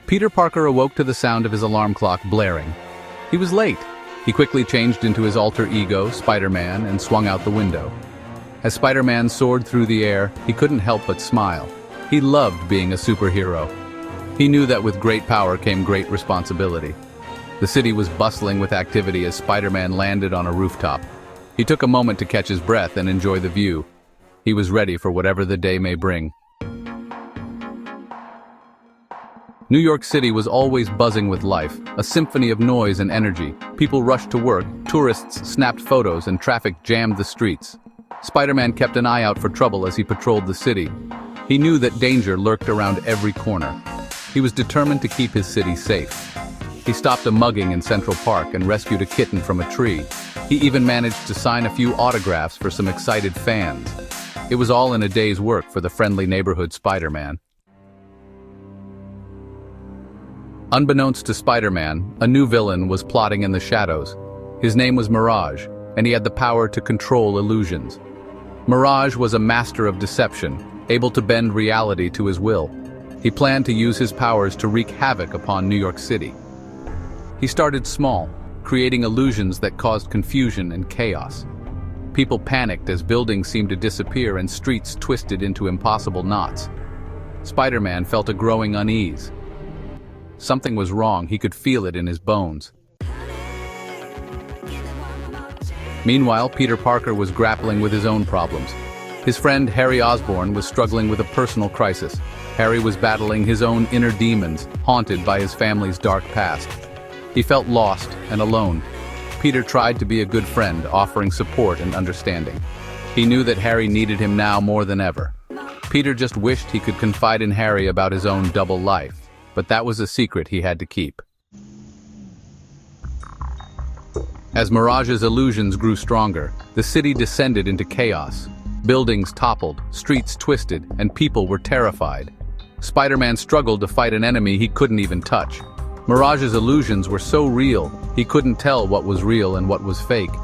Peter Parker awoke to the sound of his alarm clock blaring. He was late. He quickly changed into his alter ego, Spider-Man, and swung out the window. As Spider-Man soared through the air, he couldn't help but smile. He loved being a superhero. He knew that with great power came great responsibility. The city was bustling with activity as Spider-Man landed on a rooftop. He took a moment to catch his breath and enjoy the view. He was ready for whatever the day may bring. New York City was always buzzing with life, a symphony of noise and energy. People rushed to work, tourists snapped photos, and traffic jammed the streets. Spider-Man kept an eye out for trouble as he patrolled the city. He knew that danger lurked around every corner. He was determined to keep his city safe. He stopped a mugging in Central Park and rescued a kitten from a tree. He even managed to sign a few autographs for some excited fans. It was all in a day's work for the friendly neighborhood Spider-Man. Unbeknownst to Spider-Man, a new villain was plotting in the shadows. His name was Mirage, and he had the power to control illusions. Mirage was a master of deception, able to bend reality to his will. He planned to use his powers to wreak havoc upon New York City. He started small, creating illusions that caused confusion and chaos. People panicked as buildings seemed to disappear and streets twisted into impossible knots. Spider-Man felt a growing unease. Something was wrong, he could feel it in his bones. Meanwhile, Peter Parker was grappling with his own problems. His friend Harry Osborn was struggling with a personal crisis. Harry was battling his own inner demons, haunted by his family's dark past. He felt lost and alone. Peter tried to be a good friend, offering support and understanding. He knew that Harry needed him now more than ever. Peter just wished he could confide in Harry about his own double life. But that was a secret he had to keep. As Mirage's illusions grew stronger, the city descended into chaos. Buildings toppled, streets twisted, and people were terrified. Spider-Man struggled to fight an enemy he couldn't even touch. Mirage's illusions were so real, he couldn't tell what was real and what was fake.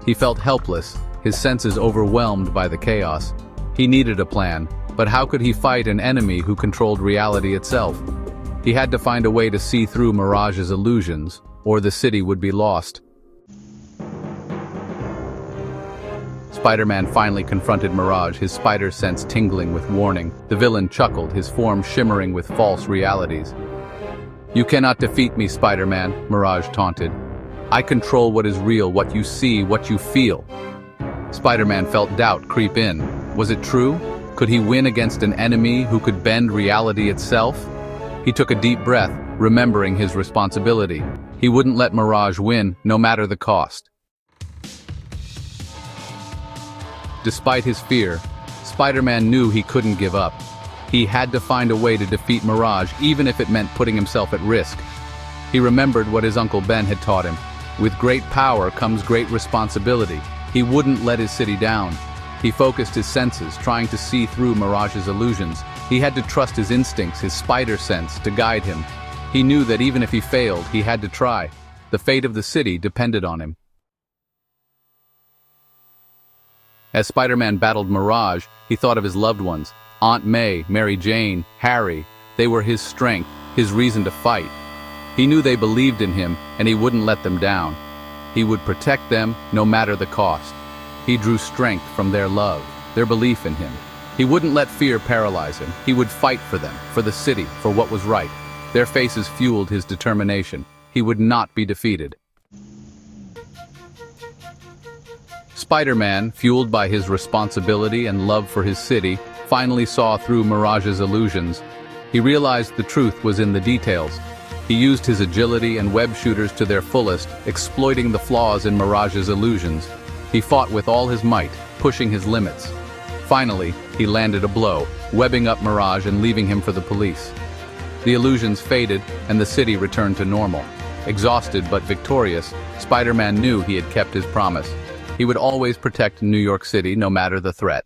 He felt helpless, his senses overwhelmed by the chaos. He needed a plan, but how could he fight an enemy who controlled reality itself? He had to find a way to see through Mirage's illusions, or the city would be lost. Spider-Man finally confronted Mirage, his spider sense tingling with warning. The villain chuckled, his form shimmering with false realities. "You cannot defeat me, Spider-Man," Mirage taunted. "I control what is real, what you see, what you feel." Spider-Man felt doubt creep in. Was it true? Could he win against an enemy who could bend reality itself? He took a deep breath, remembering his responsibility. He wouldn't let Mirage win, no matter the cost. Despite his fear, Spider-Man knew he couldn't give up. He had to find a way to defeat Mirage, even if it meant putting himself at risk. He remembered what his Uncle Ben had taught him. With great power comes great responsibility. He wouldn't let his city down. He focused his senses, trying to see through Mirage's illusions. He had to trust his instincts, his spider sense, to guide him. He knew that even if he failed, he had to try. The fate of the city depended on him. As Spider-Man battled Mirage, he thought of his loved ones. Aunt May, Mary Jane, Harry. They were his strength, his reason to fight. He knew they believed in him, and he wouldn't let them down. He would protect them, no matter the cost. He drew strength from their love, their belief in him. He wouldn't let fear paralyze him. He would fight for them, for the city, for what was right. Their faces fueled his determination. He would not be defeated. Spider-Man, fueled by his responsibility and love for his city, finally saw through Mirage's illusions. He realized the truth was in the details. He used his agility and web shooters to their fullest, exploiting the flaws in Mirage's illusions. He fought with all his might, pushing his limits. Finally, he landed a blow, webbing up Mirage and leaving him for the police. The illusions faded, and the city returned to normal. Exhausted but victorious, Spider-Man knew he had kept his promise. He would always protect New York City, no matter the threat.